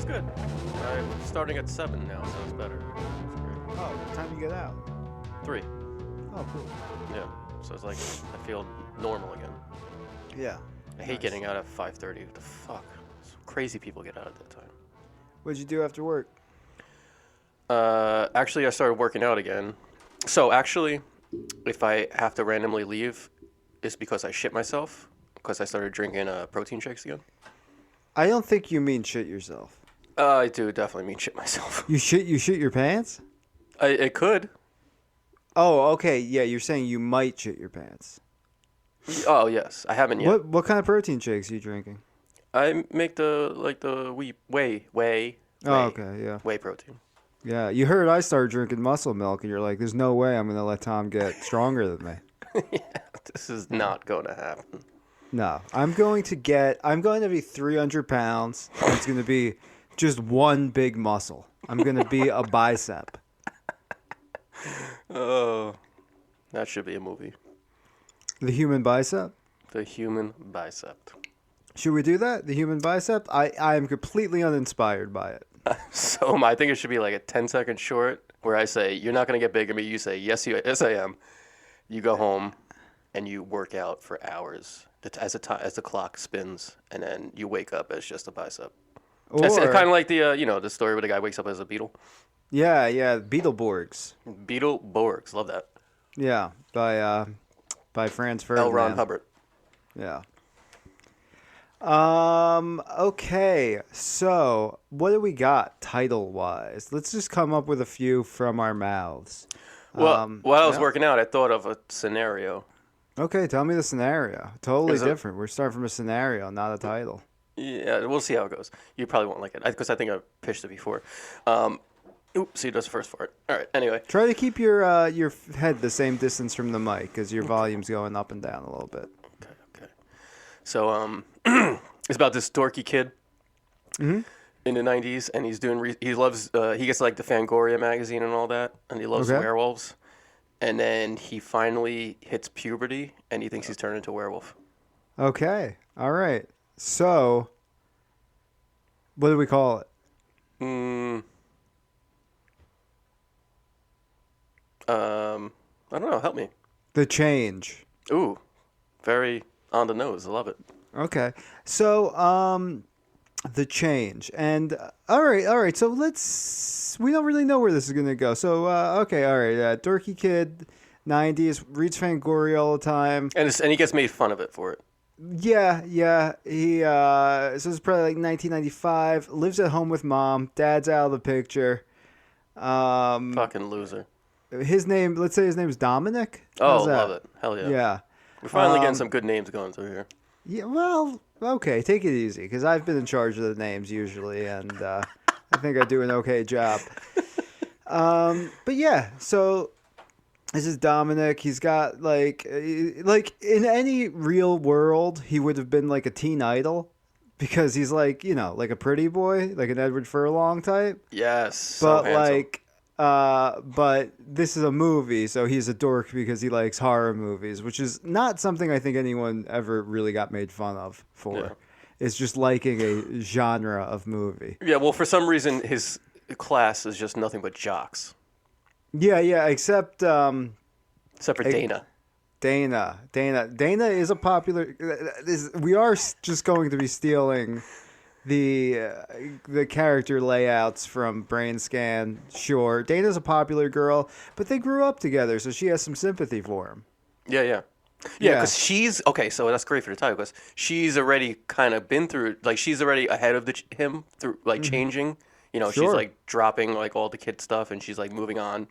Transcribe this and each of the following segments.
was good. I'm starting at 7 now, so it's better. It's great. Oh, what time do you get out? 3. Oh, cool. Yeah. So it's like I feel normal again. Yeah. I hate getting out at 5:30. What the fuck? Crazy people get out at that time. What'd you do after work? Actually, I started working out again. So actually, if I have to randomly leave, it's because I shit myself. Because I started drinking protein shakes again. I don't think you mean shit yourself. I do definitely mean shit myself. You shit your pants? It could. Oh, okay. Yeah, you're saying you might shit your pants. Oh yes, I haven't yet. What kind of protein shakes are you drinking? I make the whey. Oh, okay, yeah. Whey protein. Yeah, you heard I started drinking muscle milk, and you're like, "There's no way I'm gonna let Tom get stronger than me." Yeah, this is not going to happen. No, I'm going to be 300 pounds. And it's going to be just one big muscle. I'm going to be a bicep. Oh, that should be a movie. The human bicep? The human bicep. Should we do that? The human bicep? I am completely uninspired by it. So I think it should be like a 10-second short where I say, "You're not going to get bigger," but you say, yes, I am. You go home and you work out for hours as the clock spins, and then you wake up as just a bicep. It's kind of like the story where the guy wakes up as a beetle. Yeah, Beetleborgs. Beetleborgs, love that. Yeah, by Franz Ferdinand. L. Ron Hubbard. Yeah. Okay, so what do we got title-wise? Let's just come up with a few from our mouths. Well, while I was working out, I thought of a scenario. Okay, tell me the scenario. Totally different. We're starting from a scenario, not a title. Yeah, we'll see how it goes. You probably won't like it because I think I pitched it before. Oops, he does the first part. All right, anyway. Try to keep your head the same distance from the mic because your volume's going up and down a little bit. Okay. So it's about this dorky kid in the 90s, and he gets like the Fangoria magazine and all that, and he loves werewolves. And then he finally hits puberty, and he thinks he's turned into a werewolf. Okay. All right. So, what do we call it? I don't know. Help me. The Change. Ooh, very on the nose. I love it. Okay. So, The Change. And, all right. So, we don't really know where this is going to go. So, okay, all right. Dorky kid, 90s, reads Fangoria all the time. And he gets made fun of it for it. Yeah. He, so it's probably like 1995, lives at home with mom. Dad's out of the picture. Fucking loser. Let's say his name's Dominic. Oh, love it. Hell yeah. Yeah. We're finally getting some good names going through here. Yeah, well, okay, take it easy, because I've been in charge of the names usually, and I think I do an okay job. But yeah, so this is Dominic. He's got, like in any real world, he would have been like a teen idol, because he's like, like a pretty boy, like an Edward Furlong type. Yes, but so handsome. But this is a movie, so he's a dork because he likes horror movies, which is not something I think anyone ever really got made fun of for. Yeah. It's just liking a genre of movie. Yeah, well, for some reason, his class is just nothing but jocks. Yeah, except for Dana. Dana is a popular... We are just going to be stealing the character layouts from Brain Scan. Sure, Dana's a popular girl, but they grew up together, so she has some sympathy for him. Yeah, because she's okay. So that's great for the title, because she's already kind of been through, like, she's already ahead of him through, like, changing. Sure. She's like dropping like all the kid stuff, and she's like moving on.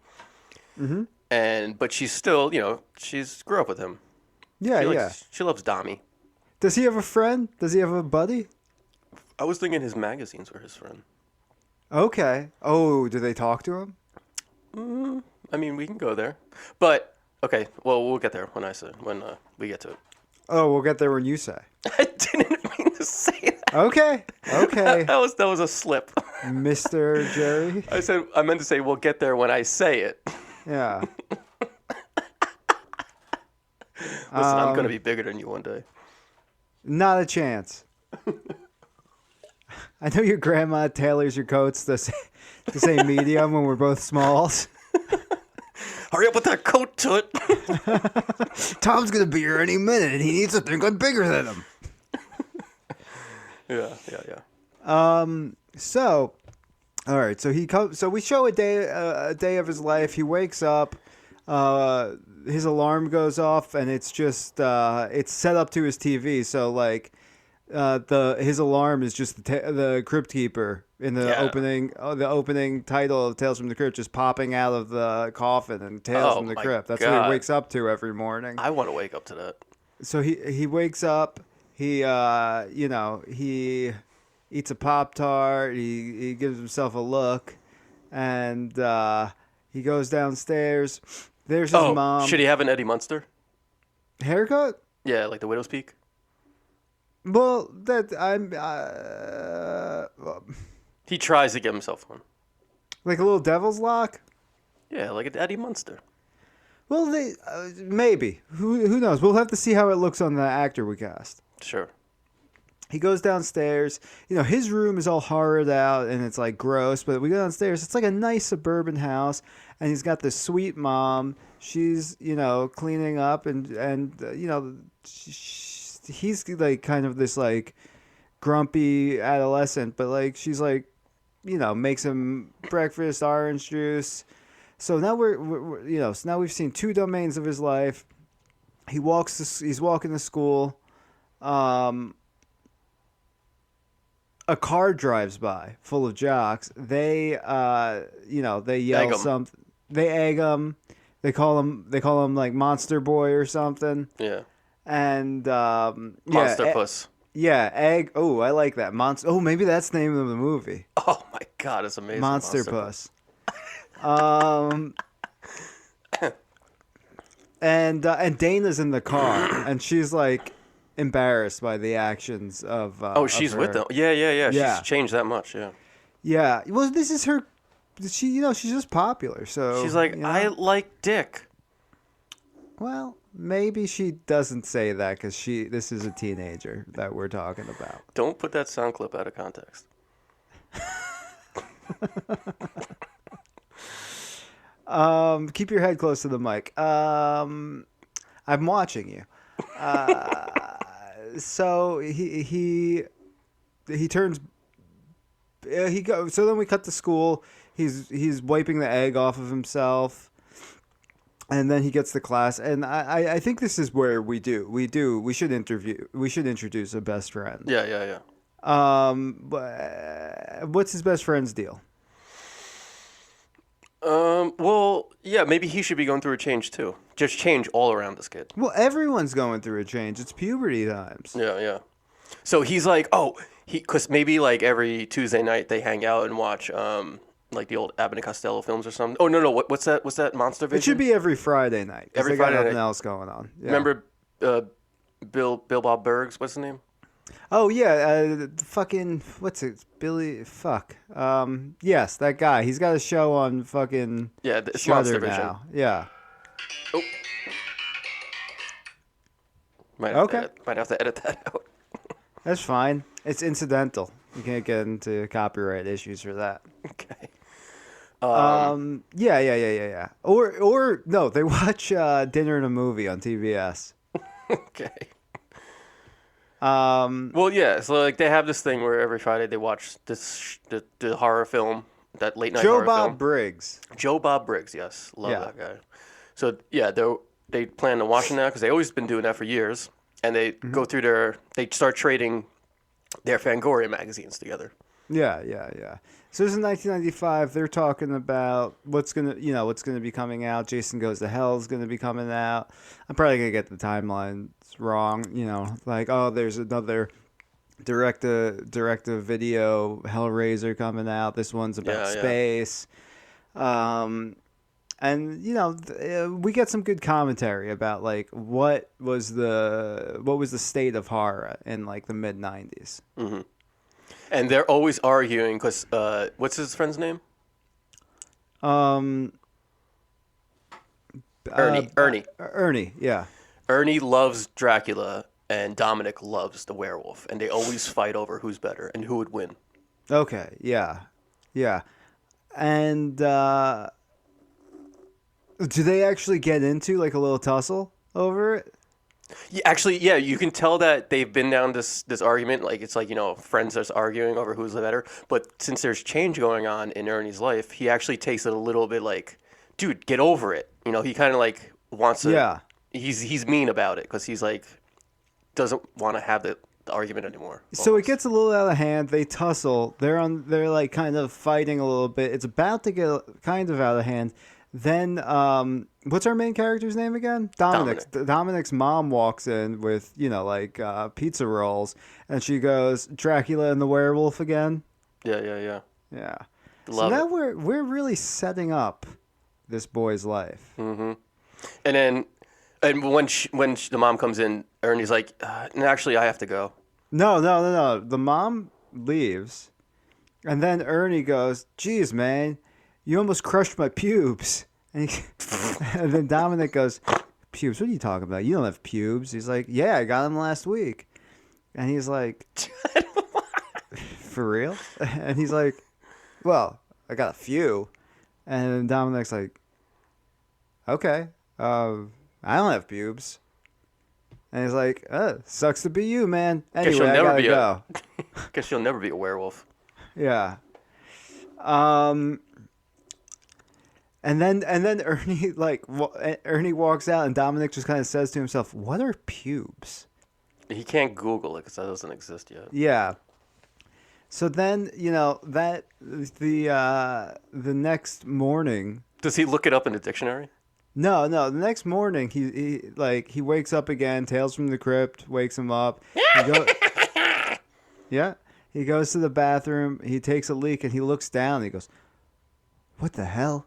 But she's still, she's grew up with him. Yeah, She loves Dommy. Does he have a friend? Does he have a buddy? I was thinking his magazines were his friend. Okay. Oh, do they talk to him? I mean, we can go there. But, okay, well, we'll get there when we get to it. Oh, we'll get there when you say. I didn't mean to say that. Okay. That was a slip. Mr. Jerry? I meant to say we'll get there when I say it. Yeah. Listen, I'm going to be bigger than you one day. Not a chance. I know your grandma tailors your coats to say medium when we're both smalls. Hurry up with that coat, Toot. Tom's gonna be here any minute, and he needs to think I'm bigger than him. Yeah. So, all right. So he comes. So we show a day of his life. He wakes up. His alarm goes off, and it's just it's set up to his TV. So like, his alarm is just the Crypt Keeper in the opening title of Tales from the Crypt, just popping out of the coffin and Tales from the Crypt. That's what he wakes up to every morning. I want to wake up to that. So he wakes up. He he eats a Pop-Tart. He gives himself a look, and he goes downstairs. There's his mom. Should he have an Eddie Munster haircut? Yeah, like the Widow's Peak. Well, He tries to give himself one. Like a little devil's lock? Yeah, like an Eddie Munster. Well, they maybe. Who knows? We'll have to see how it looks on the actor we cast. Sure. He goes downstairs. His room is all horrored out and it's like gross. But we go downstairs. It's like a nice suburban house, and he's got this sweet mom. She's cleaning up and he's like kind of this like grumpy adolescent, but like she's like makes him breakfast, orange juice. So now we're so now we've seen two domains of his life. He's walking to school. A car drives by full of jocks. They they yell something. They egg him. They call him like Monster Boy or something. Yeah. And Monsterpuss. Egg. Oh, I like that. Oh, maybe that's the name of the movie. Oh my God, it's amazing. Monsterpuss. And Dana's in the car, and she's like embarrassed by the actions of. She's of with them. Yeah. She's changed that much. Yeah. Yeah. Well, this is her. She's just popular. So she's like, I like dick. Well, maybe she doesn't say that because this is a teenager that we're talking about. Don't put that sound clip out of context. Keep your head close to the mic. I'm watching you. So he turns. So then we cut to school. He's wiping the egg off of himself. And then he gets to class, and I think this is where we should introduce a best friend. Yeah. What's his best friend's deal? Well, yeah, maybe he should be going through a change too. Just change all around this kid. Well, everyone's going through a change. It's puberty times. Yeah. So he's like, because maybe like every Tuesday night they hang out and watch like the old Abbott and Costello films or something. Oh no, what's that? What's that? Monster Vision? It should be every Friday night. Every Friday got nothing night. else going on. Yeah. Remember, Bill Bob Bergs? What's his name? Oh yeah, fucking what's it? Billy? Fuck. Yes, that guy. He's got a show on fucking. Yeah, it's Shudder Monster Vision. now. Yeah. Oh. Might have to edit that out. That's fine. It's incidental. You can't get into copyright issues for that. Okay. Yeah. Or no, they watch Dinner and a Movie on TBS. Okay. Well, yeah. So like they have this thing where every Friday they watch the horror film, that late night horror film. Joe Bob Briggs. Joe Bob Briggs, yes, love that guy. So yeah, they plan on watching that because they always been doing that for years, and they go through they start trading their Fangoria magazines together. Yeah. So this is 1995. They're talking about what's gonna be coming out. Jason Goes to Hell is gonna be coming out. I'm probably gonna get the timelines wrong. Like there's another direct-to-video Hellraiser coming out. This one's about space. And we get some good commentary about like what was the state of horror in like the mid 90s. Mm-hmm. And they're always arguing because what's his friend's name? Ernie. Ernie, yeah. Ernie loves Dracula and Dominic loves the werewolf, and they always fight over who's better and who would win. Okay, yeah, yeah, and do they actually get into like a little tussle over it? Yeah, actually, yeah, you can tell that they've been down this argument. Like it's like friends are arguing over who's the better. But since there's change going on in Ernie's life, he actually takes it a little bit like, dude, get over it. He kind of like wants to. Yeah. He's mean about it because he's like doesn't want to have the argument anymore. So it Almost. gets a little out of hand. They tussle. They're like kind of fighting a little bit. It's about to get kind of out of hand. Then what's our main character's name again? Dominic's. Dominic. Dominic's mom walks in with like pizza rolls, and she goes, "Dracula and the werewolf again." Yeah, yeah, yeah. Yeah. So Love now it. we're really setting up this boy's life. And then, when the mom comes in, Ernie's like, "No, actually, I have to go." No. The mom leaves, and then Ernie goes, "Geez, man, you almost crushed my pubes." And then Dominic goes, "Pubes? What are you talking about? You don't have pubes." He's like, "Yeah, I got them last week." And he's like, "For real?" And he's like, "Well, I got a few." And then Dominic's like, "Okay, I don't have pubes." And he's like, "Sucks to be you, man. Guess Anyway, you'll I never gotta be go." Guess you'll never be a werewolf. Yeah. Um. And then Ernie Ernie walks out, and Dominic just kind of says to himself, "What are pubes?" He can't Google it because that doesn't exist yet. Yeah. So then that the next morning. Does he look it up in the dictionary? No. The next morning, he wakes up again. Tales from the Crypt wakes him up. Yeah. He goes to the bathroom. He takes a leak, and he looks down. And he goes, "What the hell?"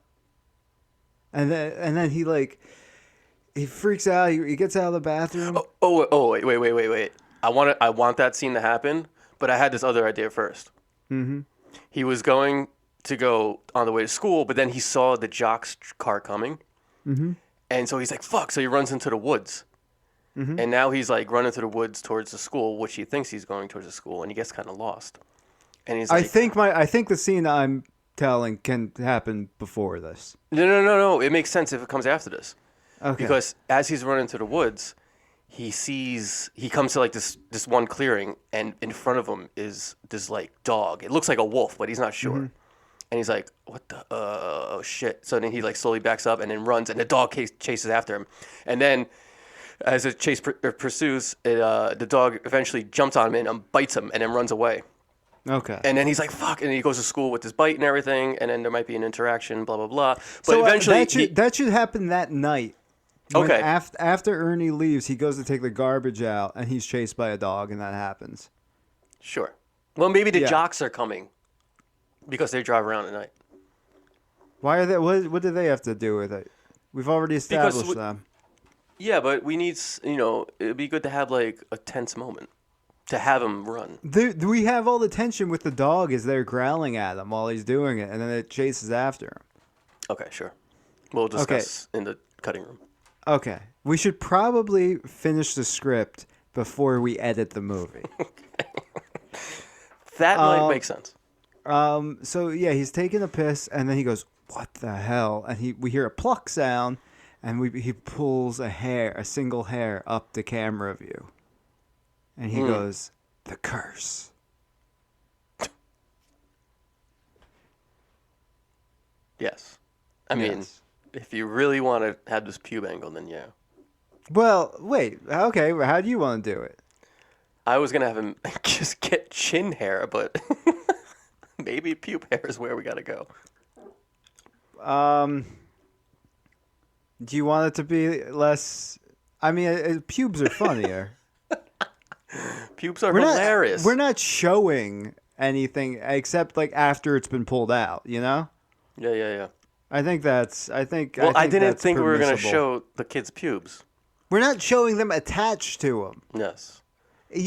And then he freaks out. He gets out of the bathroom. Wait. I want that scene to happen, but I had this other idea first. Mm-hmm. He was going to go on the way to school, but then he saw the jock's car coming. Mm-hmm. And so he's like, fuck. So he runs into the woods. Mm-hmm. And now he's like running through the woods towards the school, which he thinks he's going towards the school, and he gets kind of lost. And he's like, I think the scene I'm telling can happen before this. No. It makes sense if it comes after this. Okay. Because as he's running through the woods, he comes to like this one clearing, and in front of him is this like dog. It looks like a wolf, but he's not sure. Mm-hmm. And he's like, "What the? Oh shit!" So then he like slowly backs up and then runs, and the dog chases after him. And then, as the chase pursues, the dog eventually jumps on him and bites him, and then runs away. Okay. And then he's like, "Fuck!" And he goes to school with his bite and everything, and then there might be an interaction, blah blah blah. But So eventually, that should happen that night. When Okay. After Ernie leaves, he goes to take the garbage out, and he's chased by a dog, and that happens. Sure. Well, maybe the Yeah. jocks are coming because they drive around at night. Why are they? What do they have to do with it? We've already established we- them. Yeah, but we need, it'd be good to have like a tense moment to have him run. We have all the tension with the dog as they're growling at him while he's doing it, and then it chases after him. Okay, sure. We'll discuss in the cutting room. Okay, we should probably finish the script before we edit the movie. That might make sense. So yeah, he's taking a piss, and then he goes, "What the hell?" And we hear a pluck sound, and he pulls a single hair up the camera view, and he goes, "The curse." Yes. I mean, Yes. if you really want to have this pube angle, then yeah. Well, wait. Okay, how do you want to do it? I was gonna have him just get chin hair, but maybe pube hair is where we gotta go. Do you want it to be less? I mean, pubes are funnier. Pubes are hilarious. We're not showing anything except like after it's been pulled out. You know. Yeah. I think. Well, I didn't that's think we were gonna permissible. show the kids' pubes. We're not showing them attached to them. Yes.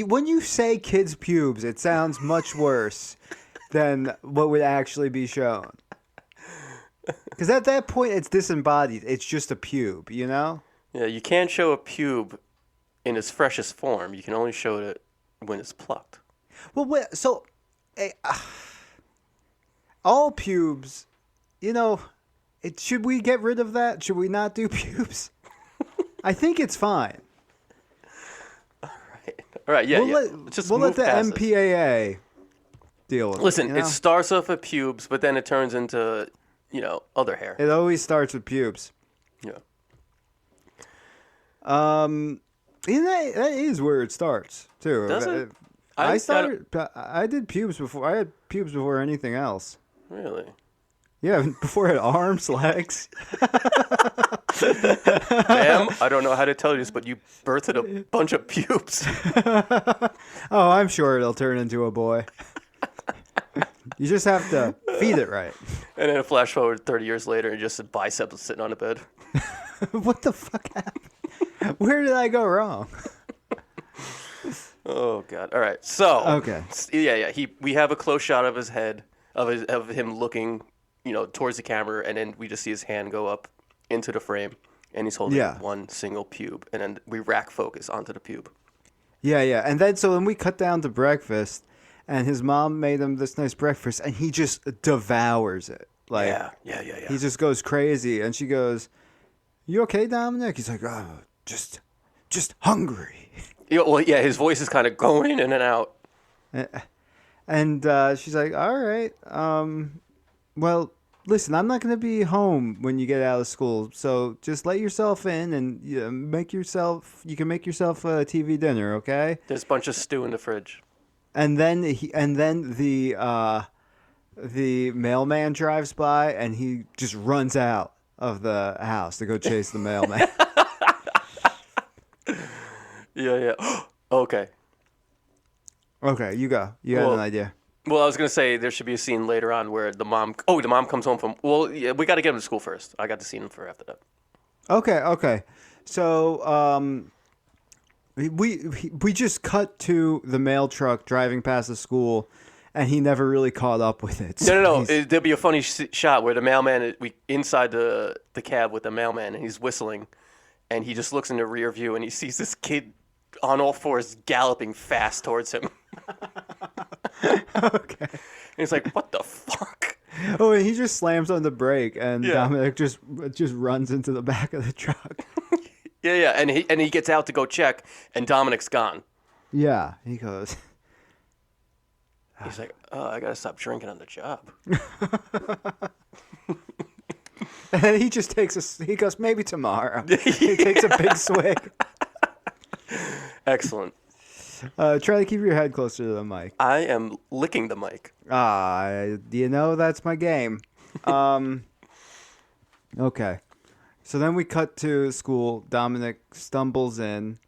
When you say kids' pubes, it sounds much worse than what would actually be shown. Because at that point, it's disembodied. It's just a pube, you know? Yeah, you can't show a pube in its freshest form. You can only show it when it's plucked. Well, so all pubes, you know, should we get rid of that? Should we not do pubes? I think it's fine. All right. Yeah. We'll let the MPAA deal with Listen, it. You know? it starts off at pubes, but then it turns into, other hair. It always starts with pubes. Yeah. That is where it starts too. Does it? I did pubes before. I had pubes before anything else. Really? Yeah, before I had arms, legs. Ma'am, I don't know how to tell you this, but you birthed a bunch of pubes. Oh, I'm sure it'll turn into a boy. You just have to feed it right. And then a flash forward 30 years later, and just a bicep is sitting on a bed. What the fuck happened? Where did I go wrong? Oh God! All right, so okay, yeah. We have a close shot of his head, of him looking, towards the camera, and then we just see his hand go up into the frame, and he's holding one single pube, and then we rack focus onto the pube. Yeah, and then so when we cut down to breakfast, and his mom made him this nice breakfast, and he just devours it. Like, yeah. He just goes crazy, and she goes, "You okay, Dominic?" He's like, "Oh, just hungry." His voice is kind of going in and out. And she's like, "All right, well, listen, I'm not going to be home when you get out of school, so just let yourself in and you can make yourself a TV dinner, okay?" There's a bunch of stew in the fridge. And then the mailman drives by, and he just runs out of the house to go chase the mailman. Yeah. Okay. Okay, you go. You had an idea. Well, I was gonna say there should be a scene later on where the mom comes home from. Well, yeah, we got to get him to school first. I got the scene for after that. Okay. So we just cut to the mail truck driving past the school, and he never really caught up with it. So No. There'll be a funny shot where the mailman, inside the cab with the mailman, and he's whistling, and he just looks in the rear view and he sees this kid on all fours galloping fast towards him. Okay. And he's like, "What the fuck?" Oh, and he just slams on the brake, and Dominic just runs into the back of the truck. Yeah, and he gets out to go check, and Dominic's gone. Yeah, he goes. He's like, "Oh, I gotta stop drinking on the job." And then he just he goes, "Maybe tomorrow." He takes a big swig. Excellent. Try to keep your head closer to the mic. I am licking the mic. That's my game. Okay. So then we cut to school. Dominic stumbles in,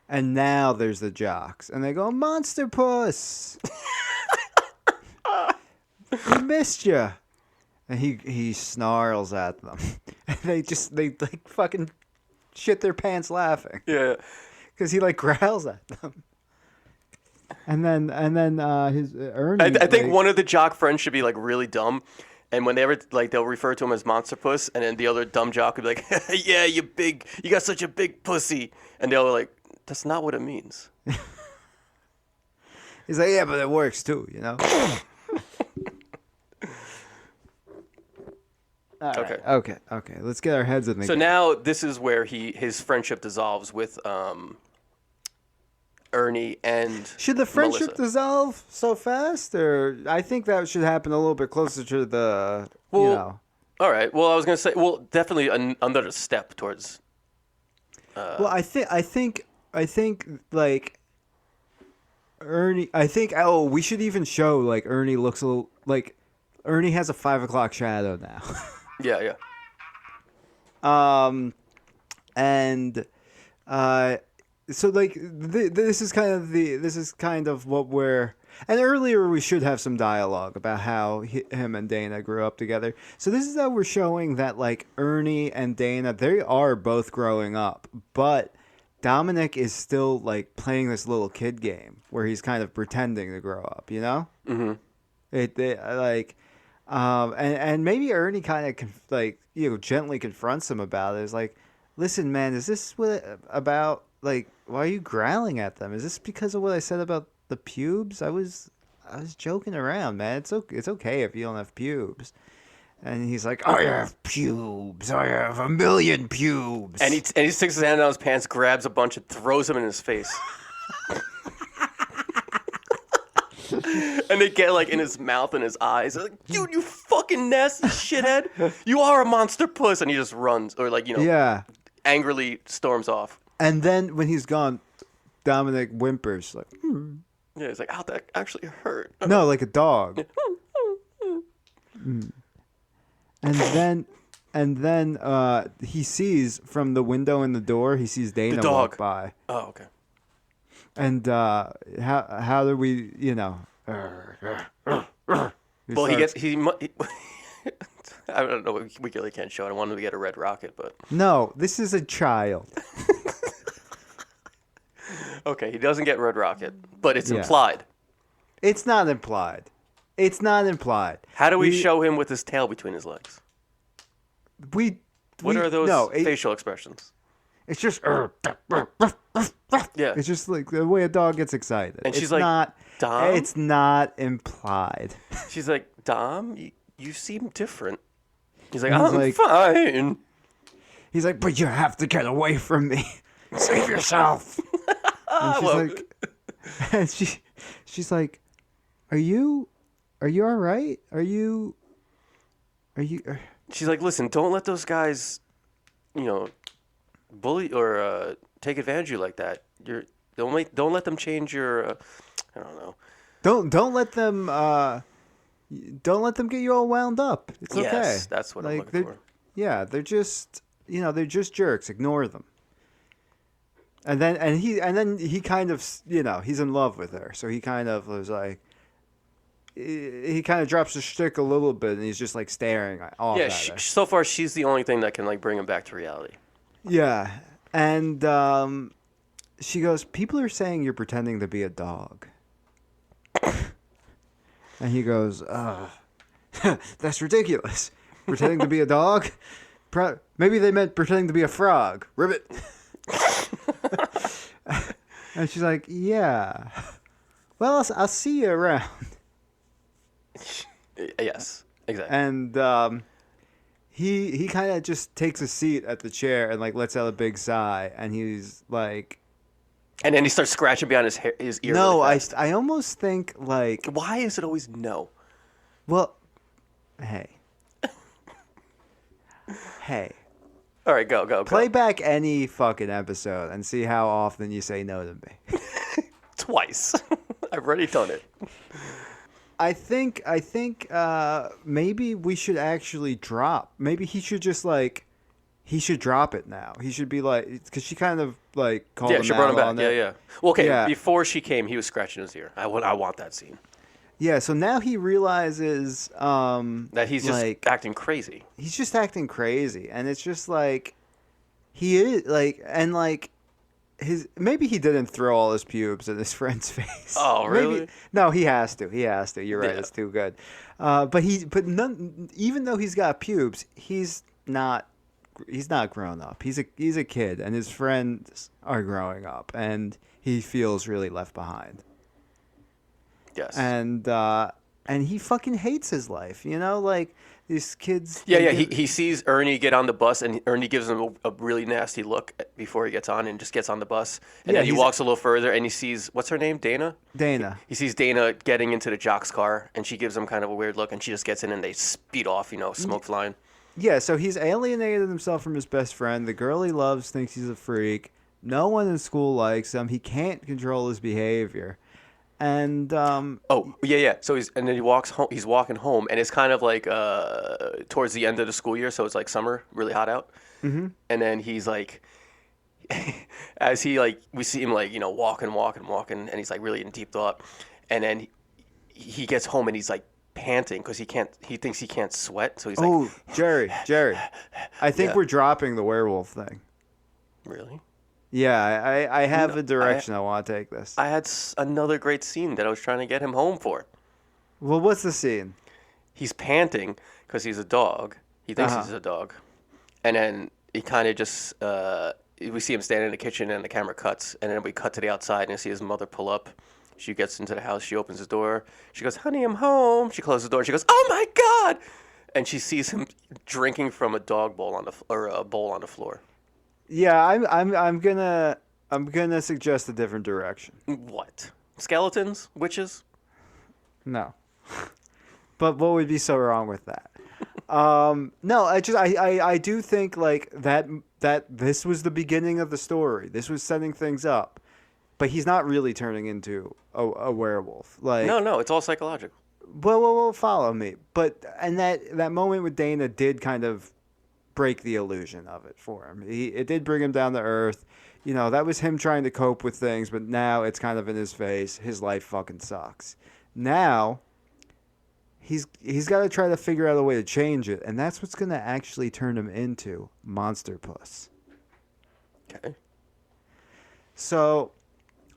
and now there's the jocks, and they go, "Monsterpuss, we missed you," and he snarls at them, and they like fucking shit their pants laughing. Yeah. Because he like growls at them. And then his Ernie. I think one of the jock friends should be like really dumb, and whenever they'll refer to him as Monsterpuss, and then the other dumb jock would be like, "Yeah, you got such a big pussy," and they'll like, "That's not what it means." He's like, "Yeah, but it works too, you know." Okay. Let's get our heads in the So game. now this is where his friendship dissolves with Ernie and Should the friendship Melissa. dissolve so fast, or I think that should happen a little bit closer to the All right. Well, I was gonna say, definitely another step towards. I think like Ernie. We should even show like Ernie looks a little like Ernie has a 5 o'clock shadow now. Yeah. So like this is kind of what we're. And earlier we should have some dialogue about how him and Dana grew up together. So this is how we're showing that like Ernie and Dana, they are both growing up, but Dominic is still like playing this little kid game where he's kind of pretending to grow up, you know? Mm-hmm. And maybe Ernie kind of gently confronts him about it. It's like, "Listen, man, is this about like why are you growling at them? Is this because of what I said about the pubes? I was I was joking around, man. It's okay if you don't have pubes. And he's like, I have pubes. I have a million pubes. And he sticks his hand down his pants, grabs a bunch, and throws them in his face. And they get like in his mouth and his eyes. They're like, dude, you fucking nasty shithead. You are a monster puss. And he just runs or angrily storms off. And then when he's gone, Dominic whimpers like, Yeah, he's like, ow, that actually hurt. No, like a dog. And then he sees from the window in the door, he sees Dana walk by. Oh, okay. And how do we, Well, I don't know. We really can't show it. I wanted to get a red rocket, but No, this is a child. okay, he doesn't get red rocket, but it's implied. It's not implied. It's not implied. How do we show him with his tail between his legs? What are those facial expressions? It's just Yeah. It's just like the way a dog gets excited. And she's like, Dom? It's not implied. She's like, Dom, you seem different. He's like, I'm fine. He's like, but you have to get away from me. Save yourself. And she's like, are you all right? Are you? She's like, listen, don't let those guys, bully or take advantage of you like that. Don't let them change your. I don't know. Don't let them. Don't let them get you all wound up. It's okay. Yes, that's what I'm looking for. Yeah, they're just they're just jerks. Ignore them. And then he kind of he's in love with her, so he kind of was like. He kind of drops the shtick a little bit, and he's just like staring off at her. So far, she's the only thing that can like bring him back to reality. Yeah, and she goes, "People are saying you're pretending to be a dog," and he goes, "That's ridiculous. Pretending to be a dog? Maybe they meant pretending to be a frog. Ribbit." And she's like, "Yeah. Well, I'll see you around." Yes, exactly. And he kind of just takes a seat at the chair and like lets out a big sigh, and he's like, and then he starts scratching behind his ear. No, really I almost think like, why is it always no? Well, hey. All right, go. Play back any fucking episode and see how often you say no to me. Twice. I've already done it. I think maybe we should actually drop. Maybe he should just he should drop it now. He should be like, because she kind of like called him out. Yeah, she brought him back. Yeah. Well, okay, yeah. Before she came, he was scratching his ear. I want that scene. Yeah, so now he realizes that he's just acting crazy. He's just acting crazy, and it's just like he is maybe he didn't throw all his pubes in his friend's face. Oh, really? Maybe, no, he has to. You're right. Yeah. It's too good. But even though he's got pubes, he's not grown up. He's a kid, and his friends are growing up, and he feels really left behind. Yes. And he fucking hates his life. Like these kids. Yeah. He sees Ernie get on the bus, and Ernie gives him a really nasty look before he gets on, and just gets on the bus. And then he walks a little further, and he sees, what's her name? Dana? Dana. He sees Dana getting into the jock's car, and she gives him kind of a weird look, and she just gets in, and they speed off, smoke flying. Yeah, so he's alienated himself from his best friend. The girl he loves thinks he's a freak. No one in school likes him. He can't control his behavior. And so then he walks home. He's walking home, and it's kind of like towards the end of the school year, so it's like summer, really hot out. Mm-hmm. And then he's like, as he we see him walking, and he's like really in deep thought. And then he gets home, and he's like panting because he thinks he can't sweat, so he's like, "Oh, Jerry, I think we're dropping the werewolf thing." Really? Yeah, I have a direction I want to take this. I had another great scene that I was trying to get him home for. Well, what's the scene? He's panting because he's a dog. He thinks he's a dog. And then he kind of just, we see him standing in the kitchen, and the camera cuts, and then we cut to the outside and see his mother pull up She gets into the house. She opens the door. She goes, "Honey, I'm home." She closes the door. She goes, "Oh my God!" And she sees him drinking from a dog bowl or a bowl on the floor. Yeah, I'm gonna suggest a different direction. What? Skeletons? Witches? No. But what would be so wrong with that? No, I do think like that this was the beginning of the story. This was setting things up, but he's not really turning into a werewolf. Like No, it's all psychological. well, follow me. But and that moment with Dana did kind of break the illusion of it for him. It did bring him down to earth. You know, that was him trying to cope with things, but now it's kind of in his face. His life fucking sucks. Now he's got to try to figure out a way to change it, and that's what's going to actually turn him into Monsterpuss. Okay. So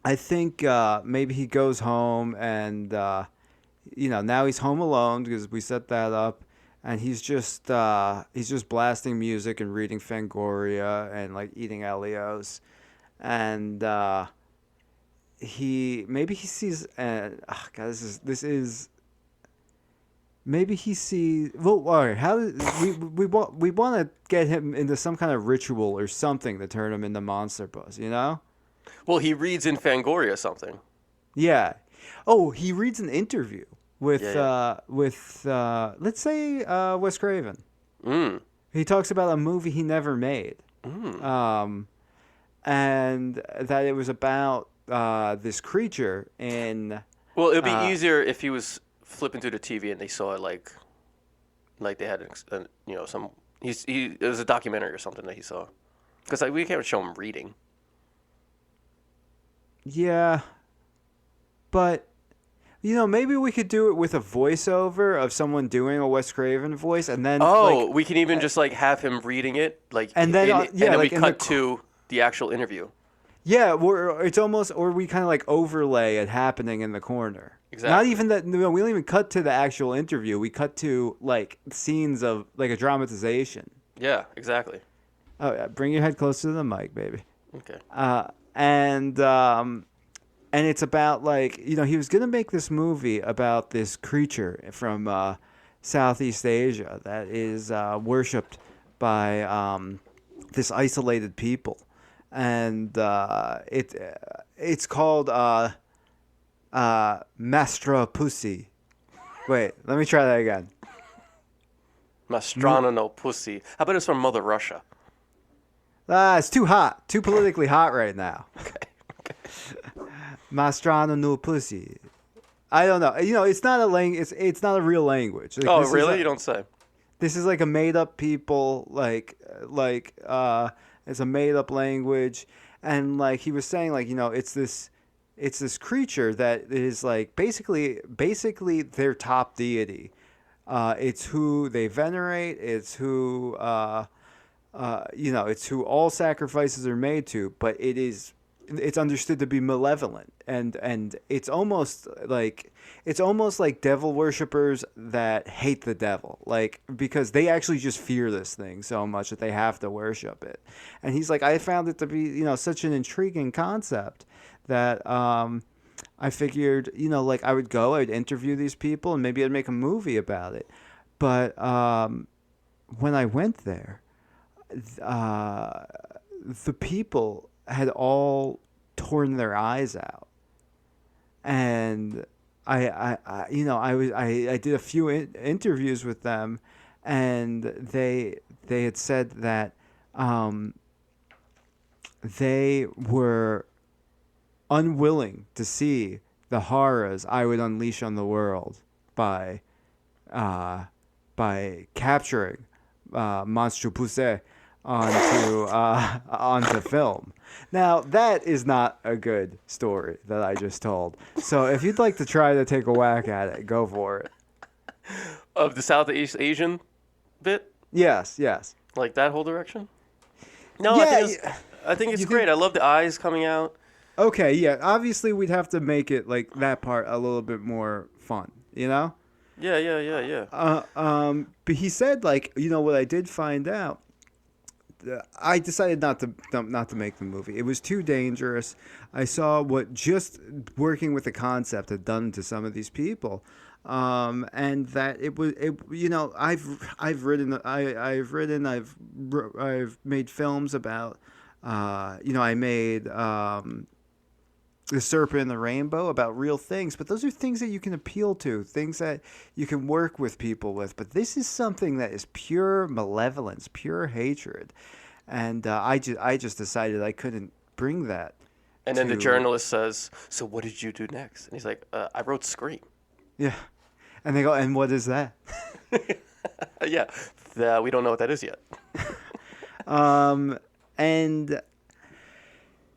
I think maybe he goes home and, now he's home alone because we set that up. And he's just blasting music and reading Fangoria and like eating Elios. And maybe he sees maybe he sees. Well, all right. We want to get him into some kind of ritual or something to turn him into Monsterpuss, you know? Well, he reads in Fangoria something. Yeah. Oh, he reads an interview with let's say Wes Craven. He talks about a movie he never made. And that it was about this creature in. Well, it'd be easier if he was flipping through the TV and they saw it like they had some. It was a documentary or something that he saw, because we can't show him reading. Yeah, but maybe we could do it with a voiceover of someone doing a Wes Craven voice, and then we can even just like have him reading it, and then we cut to the actual interview. Yeah, it's almost, or we kind of like overlay it happening in the corner. Exactly. Not even that. No, we don't even cut to the actual interview. We cut to like scenes of like a dramatization. Yeah, exactly. Oh yeah, bring your head closer to the mic, baby. Okay. And it's about like he was gonna make this movie about this creature from Southeast Asia that is worshipped by this isolated people, and it's called Monsterpuss. Wait, let me try that again. Monsterpuss. How about it's from Mother Russia? It's too hot, too politically hot right now. Okay. Monsterpuss. I don't know. It's not a it's not a real language. Like, oh, really? You don't say. This is like a made up people. It's a made up language, and like he was saying, like it's this creature that is like basically their top deity. It's who they venerate. It's who it's who all sacrifices are made to. But it's understood to be malevolent, and it's almost like devil worshippers that hate the devil, like because they actually just fear this thing so much that they have to worship it. And he's like, I found it to be such an intriguing concept that I figured like I'd interview these people and maybe I'd make a movie about it. But when I went there, the people had all torn their eyes out, and I did a few interviews with them, and they had said that they were unwilling to see the horrors I would unleash on the world by capturing Monsterpuss onto film. Now, that is not a good story that I just told. So if you'd like to try to take a whack at it, go for it. Of the Southeast Asian bit? Yes. Like that whole direction? No, yeah, I think it's great. I love the eyes coming out. Okay, yeah. Obviously, we'd have to make it like that part a little bit more fun, Yeah. But he said, like, what I did find out I decided not to make the movie. It was too dangerous. I saw what just working with the concept had done to some of these people, and that it was. I've made films about. I made. The Serpent and the Rainbow about real things, but those are things that you can appeal to, things that you can work with people with. But this is something that is pure malevolence, pure hatred, and I just decided I couldn't bring that. And then the To journalist says, "So what did you do next?" And he's like, "I wrote Scream." Yeah, and they go, and what is that? Yeah, we don't know what that is yet. And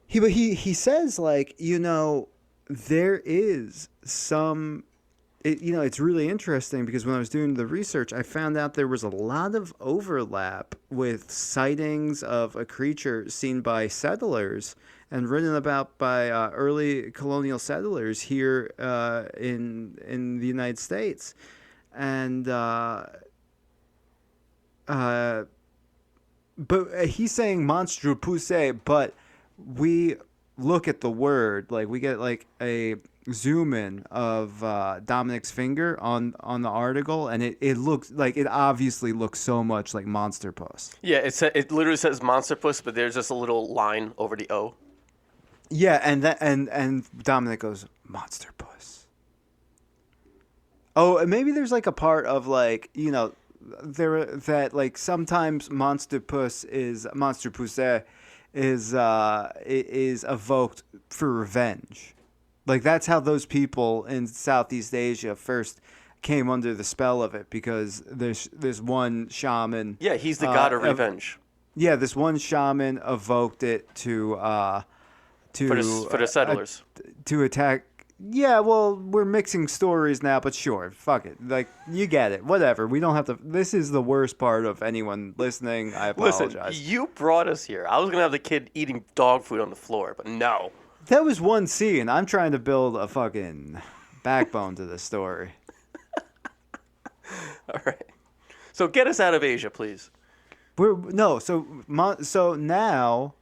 he says, like, there is some. It's really interesting because when I was doing the research, I found out there was a lot of overlap with sightings of a creature seen by settlers and written about by early colonial settlers here in the United States, and but he's saying Monsterpuss, but we look at the word, like we get like a zoom in of Dominic's finger on the article, and it looks like, it obviously looks so much like Monsterpuss. Yeah, it literally says Monsterpuss, but there's just a little line over the O. Yeah, and Dominic goes, Monsterpuss. Oh, and maybe there's like a part of, like, there that like sometimes Monsterpuss is evoked for revenge. Like, that's how those people in Southeast Asia first came under the spell of it, because there's one shaman. Yeah, he's the god of revenge. Yeah, this one shaman evoked it to For the settlers. To attack. Yeah, well, we're mixing stories now, but sure, fuck it. Like, you get it. Whatever. We don't have to. This is the worst part of anyone listening. I apologize. Listen, you brought us here. I was gonna have the kid eating dog food on the floor, but no. That was one scene. I'm trying to build a fucking backbone to this story. All right. So get us out of Asia, please. So now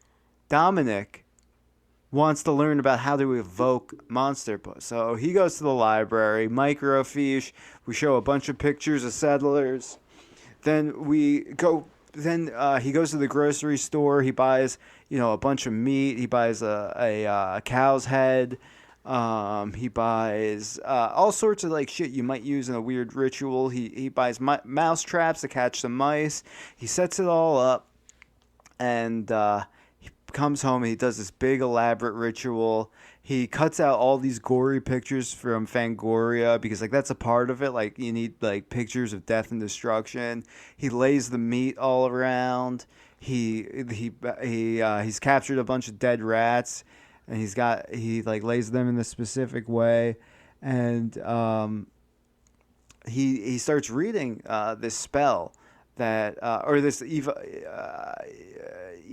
Dominic wants to learn about how to evoke Monsterpuss. So he goes to the library, microfiche. We show a bunch of pictures of settlers. Then he goes to the grocery store. He buys, a bunch of meat. He buys a cow's head. He buys all sorts of like shit you might use in a weird ritual. He buys mouse traps to catch some mice. He sets it all up, and he comes home and he does this big elaborate ritual. He cuts out all these gory pictures from Fangoria because, like, that's a part of it. Like, you need like pictures of death and destruction. He lays the meat all around. He's captured a bunch of dead rats, and he lays them in a specific way, and he starts reading this spell that or this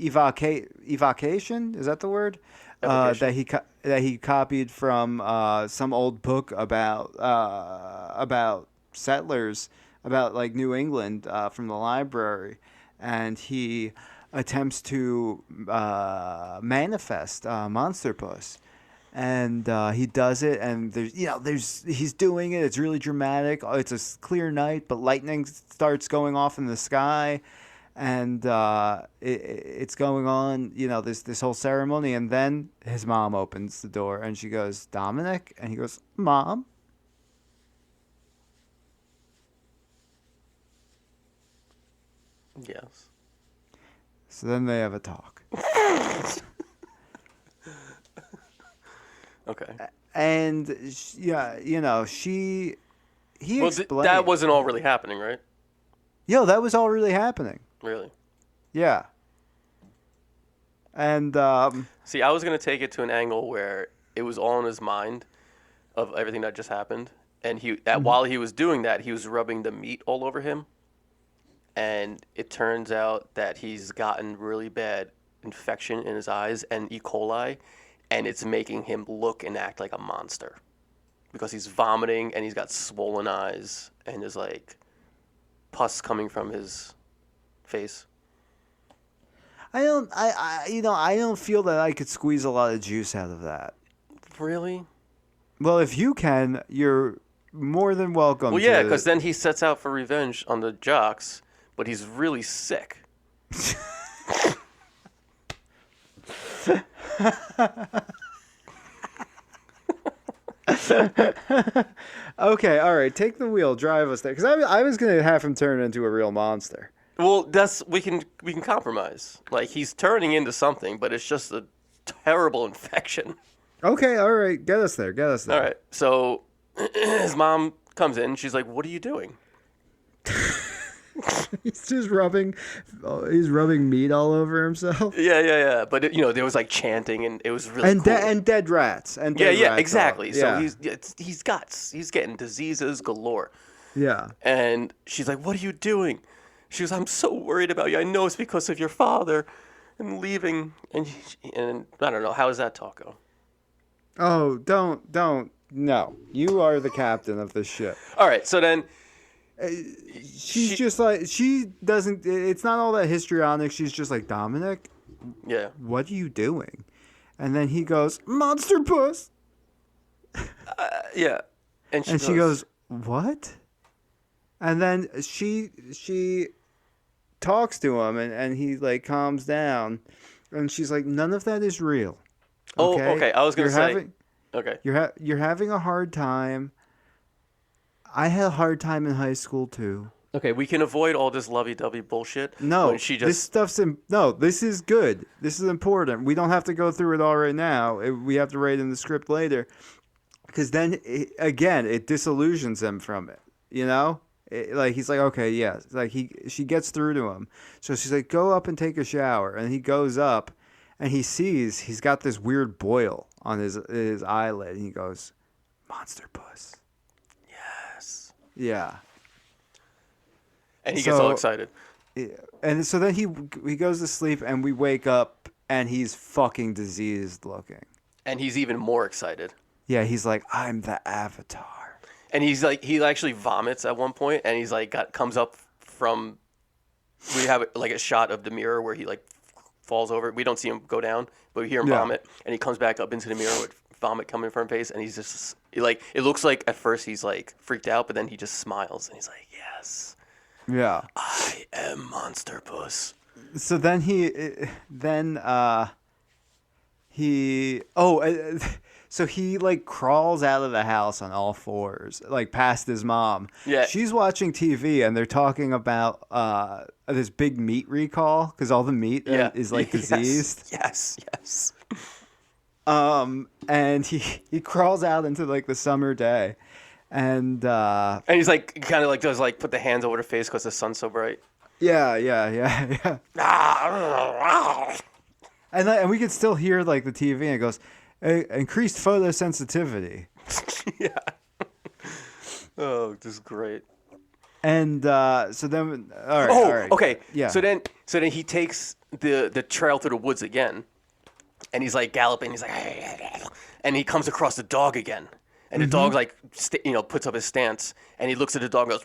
evocation, is that the word? That he copied from some old book about settlers, about like New England, from the library, and he attempts to manifest Monsterpuss, and he does it, and he's doing it. It's really dramatic. It's a clear night, but lightning starts going off in the sky. And it's going on, this whole ceremony. And then his mom opens the door and she goes, Dominic? And he goes, Mom? Yes. So then they have a talk. Okay. And, he explained. That wasn't all really happening, right? That was all really happening. Really? Yeah. And see, I was gonna take it to an angle where it was all in his mind of everything that just happened, and while he was doing that, he was rubbing the meat all over him, and it turns out that he's gotten really bad infection in his eyes and E. coli, and it's making him look and act like a monster because he's vomiting and he's got swollen eyes and there's like pus coming from his face. I don't feel that I could squeeze a lot of juice out of that. Really? Well, if you can, you're more than welcome. Well, yeah, because then he sets out for revenge on the jocks, but he's really sick. Okay, all right, take the wheel, drive us there. Because I was gonna have him turn into a real monster. Well, we can compromise. Like, he's turning into something, but it's just a terrible infection. Okay, all right, get us there. All right, so his mom comes in. She's like, "What are you doing?" He's just rubbing. He's rubbing meat all over himself. Yeah. But there was like chanting, and it was really and cool. And dead rats. And yeah, rats exactly. Yeah. So he's getting diseases galore. Yeah. And she's like, "What are you doing?" She goes, "I'm so worried about you. I know it's because of your father, and leaving." And I don't know, how does that talk go? Oh, don't. No, you are the captain of this ship. All right, so then. She's just like, she doesn't, it's not all that histrionic. She's just like, Dominic, yeah, what are you doing? And then he goes, Monsterpuss. Yeah. And she goes, what? And then she talks to him and he like calms down. And she's like, none of that is real. Okay? Oh, okay. I was going to say. Okay. You're having a hard time. I had a hard time in high school too. Okay, we can avoid all this lovey-dovey bullshit. No, this stuff's this is good. This is important. We don't have to go through it all right now. We have to write in the script later, because then it disillusions him from it. Like he's like, okay, yeah. Like she gets through to him, so she's like, go up and take a shower, and he goes up, and he sees he's got this weird boil on his eyelid, and he goes, Monsterpuss. Yeah. And he gets all excited. Yeah. And so then he goes to sleep, and we wake up, and he's fucking diseased looking. And he's even more excited. Yeah, he's like, I'm the Avatar. And he's like, he actually vomits at one point, and he's like, comes up from. We have like a shot of the mirror where he like falls over. We don't see him go down, but we hear him vomit, and he comes back up into the mirror with vomit coming from his face, and he's just like, it looks like at first he's like freaked out, but then he just smiles and he's like, yes, I am Monsterpuss. So then so he like crawls out of the house on all fours, like past his mom. Yeah, she's watching TV and they're talking about this big meat recall because all the meat is like diseased. Yes. And he crawls out into like the summer day, and he's like kind of like does like put the hands over the face because the sun's so bright. Yeah. And we can still hear like the TV, and it goes, increased photosensitivity. Yeah. Oh, this is great. And so then, all right. Okay. Yeah. So then he takes the trail through the woods again. And he's like galloping. He's like, and he comes across the dog again. And the dog like, puts up his stance. And he looks at the dog and goes,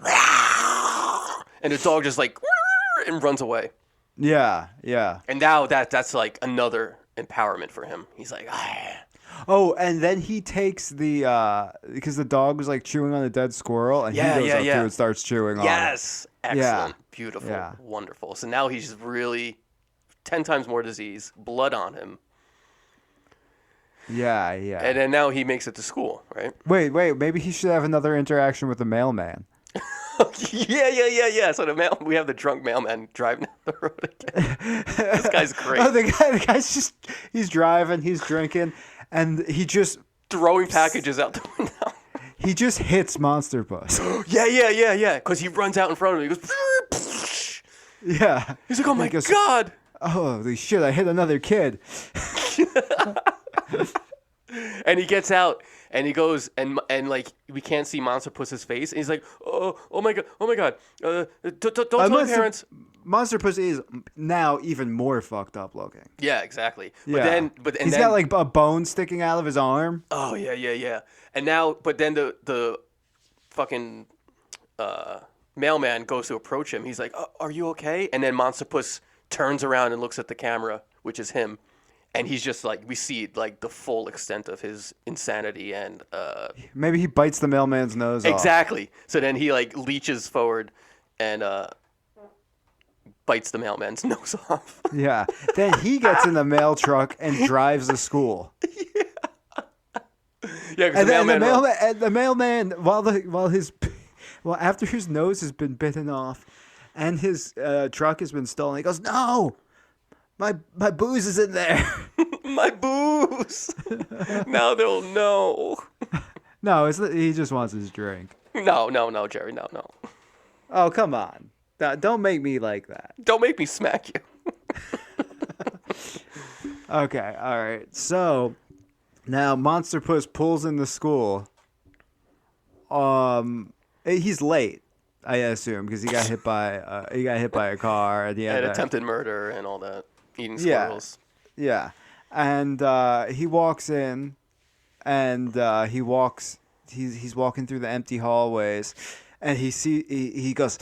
and the dog just like, and runs away. Yeah. And now that's like another empowerment for him. He's like, Oh, and then he takes because the dog was like chewing on a dead squirrel, and he goes up to it and starts chewing on it. Yes, excellent, beautiful, wonderful. So now he's really 10 times more disease, blood on him. Yeah. And then now he makes it to school, right? Wait. Maybe he should have another interaction with the mailman. Yeah. So we have the drunk mailman driving down the road again. This guy's great. Oh, the guy's he's driving, he's drinking, and he just throwing packages out the window. He just hits Monsterpuss. Yeah. Because he runs out in front of him. He goes. Yeah. He's like, oh my God. Holy shit! I hit another kid. And he gets out and he goes and like we can't see Monsterpuss's face and he's like, oh my god, don't tell my parents. Monsterpuss is now even more fucked up looking. Yeah, exactly. But he's got like a bone sticking out of his arm. Oh yeah. And now, but then the fucking mailman goes to approach him. He's like, are you okay? And then Monsterpuss turns around and looks at the camera, which is him. And he's just like, we see like the full extent of his insanity and maybe he bites the mailman's nose off. exactly. So then he like leeches forward and bites the mailman's nose off. Yeah. Then he gets in the mail truck and drives to school. Yeah, And then the mailman, while after his nose has been bitten off, and his truck has been stolen, he goes, "No, my booze is in there." My booze. Now they'll know. No, he just wants his drink. No, Jerry, no. Oh, come on! Don't make me like that. Don't make me smack you. Okay, all right. So now Monsterpuss pulls into school. He's late, I assume, because he got hit by a car at the end. And attempted murder and all that. Eating Yeah. squirrels. Yeah, and he walks in, and he's walking through the empty hallways, and he goes,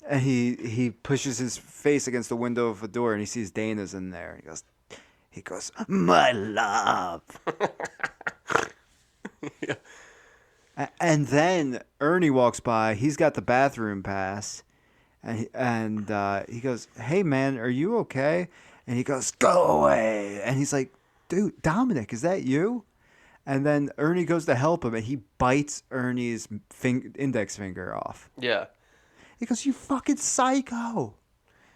and he pushes his face against the window of a door, and he sees Dana's in there. He goes, "My love." Yeah. And then Ernie walks by. He's got the bathroom pass, and he goes, "Hey man, are you okay?" And he goes, "Go away!" And he's like, "Dude, Dominic, is that you?" And then Ernie goes to help him, and he bites Ernie's index finger off. Yeah. He goes, "You fucking psycho!"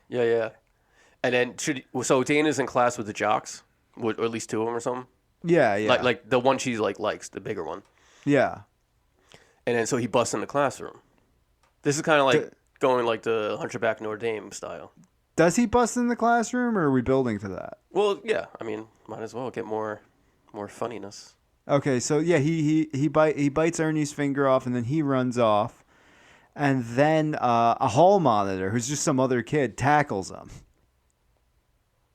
Yeah. And then so Dana's in class with the jocks, or at least two of them or something. Yeah. Like the one she likes, the bigger one. Yeah. And then so he busts in the classroom. This is kind of like going like the Hunchback Notre Dame style. Does he bust in the classroom, or are we building to that? Well, yeah. I mean, might as well get more funniness. Okay, so yeah, he bites Ernie's finger off, and then he runs off, and then a hall monitor, who's just some other kid, tackles him.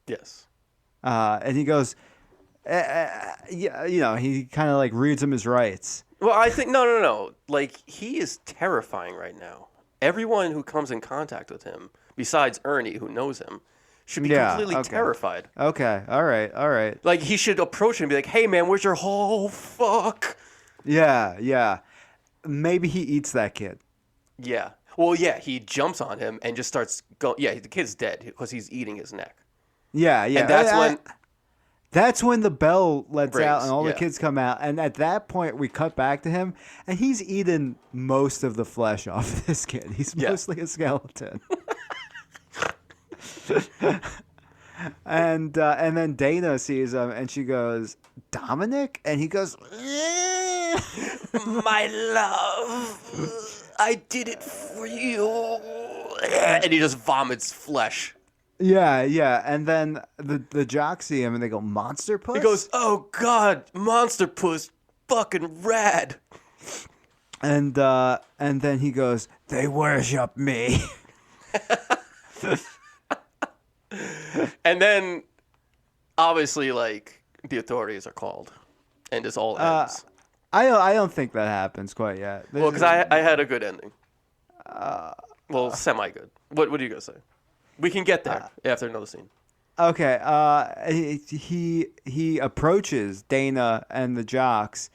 Yes. And he goes, yeah, he kind of like reads him his rights. Well, I think no. Like, he is terrifying right now. Everyone who comes in contact with him, besides Ernie, who knows him, should be completely terrified. Okay, all right. Like, he should approach him and be like, "Hey, man, where's your whole fuck?" Yeah. Maybe he eats that kid. Yeah. Well, yeah, he jumps on him and just starts going. Yeah, the kid's dead because he's eating his neck. Yeah. And that's when the bell lets rings, out and all the kids come out. And at that point, we cut back to him, and he's eaten most of the flesh off of this kid. He's mostly a skeleton. And then Dana sees him, and she goes, "Dominic?" And he goes, "My love, I did it for you." And he just vomits flesh. Yeah. And then the jocks see him, and they go, "Monsterpuss?" He goes, "Oh God, Monsterpuss, fucking rad." And then he goes, "They worship me." And then, obviously, like, the authorities are called, and this all ends. I don't think that happens quite yet. Well, because I had a good ending. Semi good. What do you guys say? We can get there after another scene. Okay. He approaches Dana and the jocks,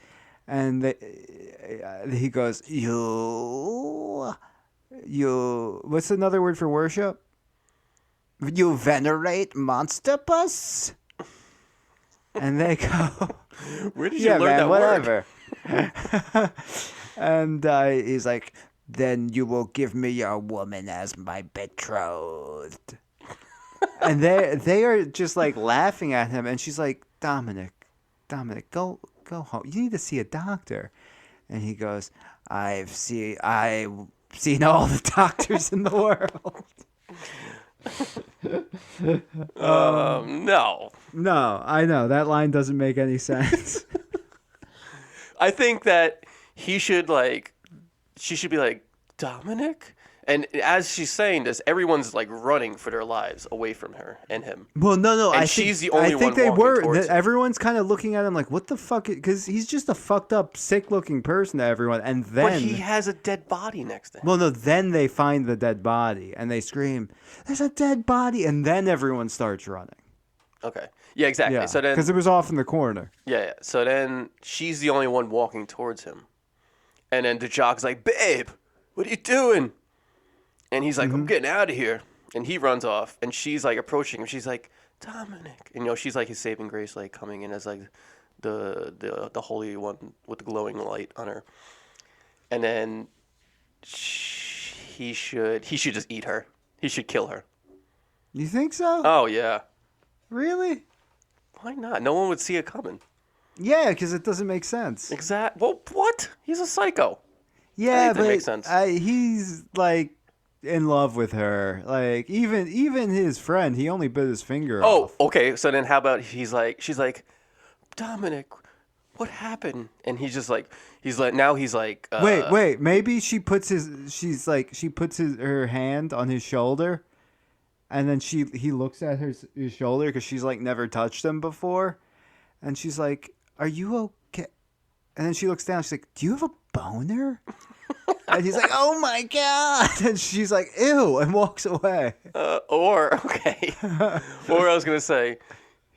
and he goes, You. What's another word for worship? You venerate Monsterpuss? And they go, "Where did you learn that whatever. Word?" And he's like, "Then you will give me your woman as my betrothed." And they are just like laughing at him, and she's like, Dominic, go home. You need to see a doctor." And he goes, I've seen all the doctors in the world. No. No, I know that line doesn't make any sense. I think that she should be like, "Dominic?" And as she's saying this, everyone's like running for their lives away from her and him. Well, no. And I she's think, the only I think one they walking were. towards him. Everyone's kind of looking at him like, what the fuck? Because he's just a fucked up, sick-looking person to everyone. And then, But he has a dead body next to him. well, no. Then they find the dead body and they scream, "There's a dead body!" And then everyone starts running. Okay. Yeah, exactly. Yeah, So then, because it was off in the corner. yeah. So then she's the only one walking towards him, and then the jock's like, "Babe, what are you doing?" And he's like, Mm-hmm. "I'm getting out of here." And he runs off, and she's like approaching him. She's like, "Dominic," and she's like his saving grace, like coming in as like the holy one with the glowing light on her. And then he should just eat her. He should kill her. You think so? Oh yeah. Really? Why not? No one would see it coming. Yeah, because it doesn't make sense. Well, what? He's a psycho. Yeah, Anything but makes sense. He's like in love with her. Like even his friend, he only bit his finger Oh, off. okay. So then how about she's like, Dominic, what happened? And he's like, Wait. Maybe she puts her hand on his shoulder, and then he looks at his shoulder because she's like never touched him before, and she's like, "Are you okay?" And then she looks down. She's like, "Do you have a boner?" And he's like, "Oh my god!" And she's like, "Ew," and walks away. or I was gonna say,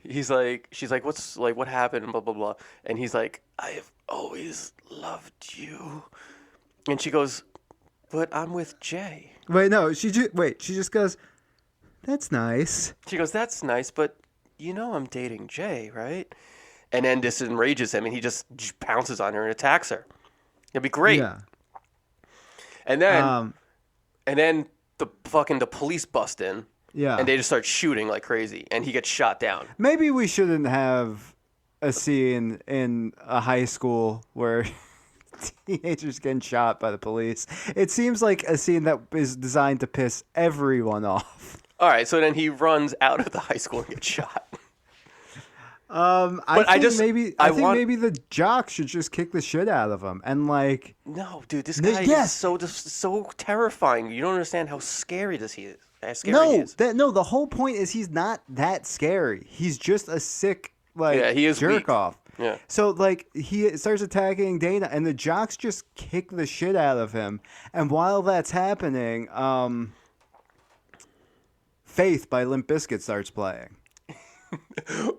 she's like, what happened? And blah blah blah. And he's like, I have always loved you. And she goes, but I'm with Jay. Wait, no. She just goes, "That's nice." She goes, that's nice, but I'm dating Jay, right? And then this enrages him, and he just pounces on her and attacks her. It'd be great. Yeah. And then the police bust in. Yeah. And they just start shooting like crazy, and he gets shot down. Maybe we shouldn't have a scene in a high school where teenagers getting shot by the police. It seems like a scene that is designed to piss everyone off. All right, so then he runs out of the high school and gets shot. I think maybe the jock should just kick the shit out of him and like. No, dude, this guy is so terrifying. You don't understand how scary he is. He is. The whole point is he's not that scary. He's just a sick he is jerk weak. off. Yeah. So like he starts attacking Dana, and the jocks just kick the shit out of him. And while that's happening, "Faith" by Limp Bizkit starts playing.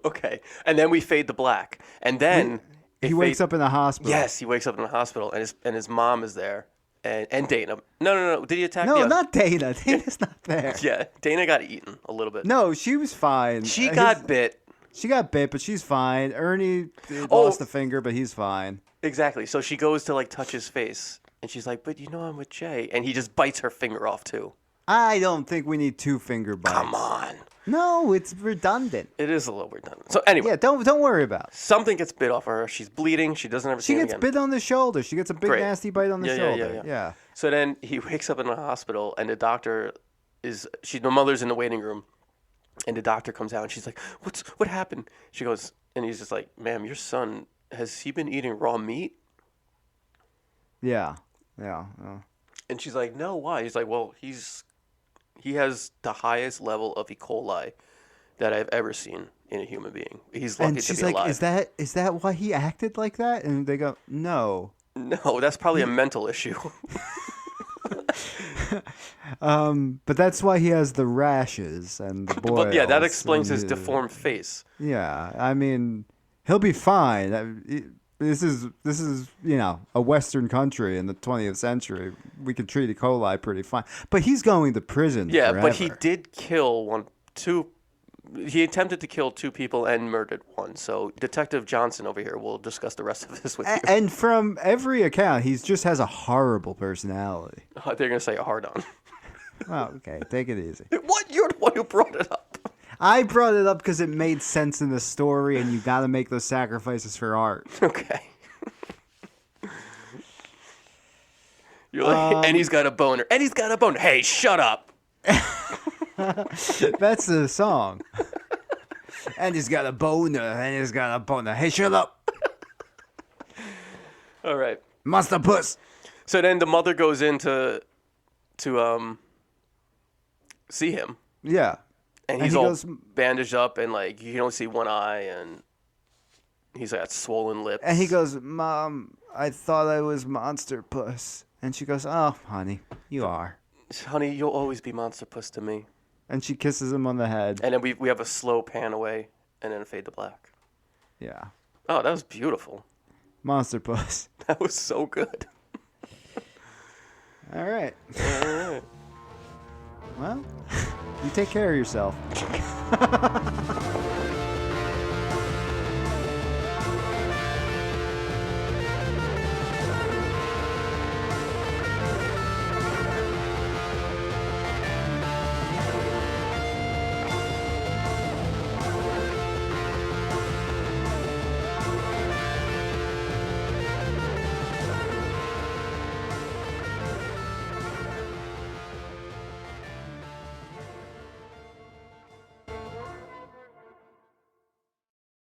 Okay, and then we fade to black, and then He wakes up in the hospital. Yes, he wakes up in the hospital, and his mom is there, and Dana. No. Did he attack? No, not Dana. Dana's not there. Yeah, Dana got eaten a little bit. No, she was fine. She got bit. She got bit, but she's fine. Ernie lost a finger, but he's fine. Exactly. So she goes to like touch his face, and she's like, "But I'm with Jay," and he just bites her finger off too. I don't think we need 2 finger bites. Come on. No, it's redundant. It is a little redundant. So anyway. Yeah, don't worry about it. Something gets bit off her. She's bleeding. She doesn't ever see She him gets again. bit on the shoulder. She gets a big nasty bite on the shoulder. Yeah. So then he wakes up in the hospital, and the doctor the mother's in the waiting room, and the doctor comes out, and she's like, what happened? She goes, and he's just like, ma'am, your son, has he been eating raw meat? Yeah. And she's like, no, why? He's like, well, he has the highest level of E. coli that I've ever seen in a human being. He's lucky to be alive. And she's like, is that why he acted like that? And they go, no. No, that's probably a mental issue. But that's why he has the rashes and the boils. But yeah, that explains his deformed face. Yeah, I mean, he'll be fine. This is a Western country in the 20th century. We could treat E. coli pretty fine. But he's going to prison. Yeah, forever. but he did kill he attempted to kill 2 people and murdered 1. So Detective Johnson over here will discuss the rest of this with you. And from every account, he just has a horrible personality. They're going to say a hard-on. Oh, okay. Take it easy. What? You're the one who brought it up. I brought it up because it made sense in the story, and you got to make those sacrifices for art. Okay. You're like, and he's got a boner. And he's got a boner. Hey, shut up. That's the song. And he's got a boner. And he's got a boner. Hey, shut up. All right. Monsterpuss. So then the mother goes in to to see him, Yeah. and And he's he all goes- bandaged up, and like you can only see one eye, and he's got swollen lips. And he goes, Mom, I thought I was Monsterpuss. And she goes, oh, honey, you are. "Honey, you'll always be Monsterpuss to me." And she kisses him on the head. And then we have a slow pan away, and then a fade to black. Yeah. Oh, that was beautiful. Monsterpuss. That was so good. All right. All right. Well, you take care of yourself.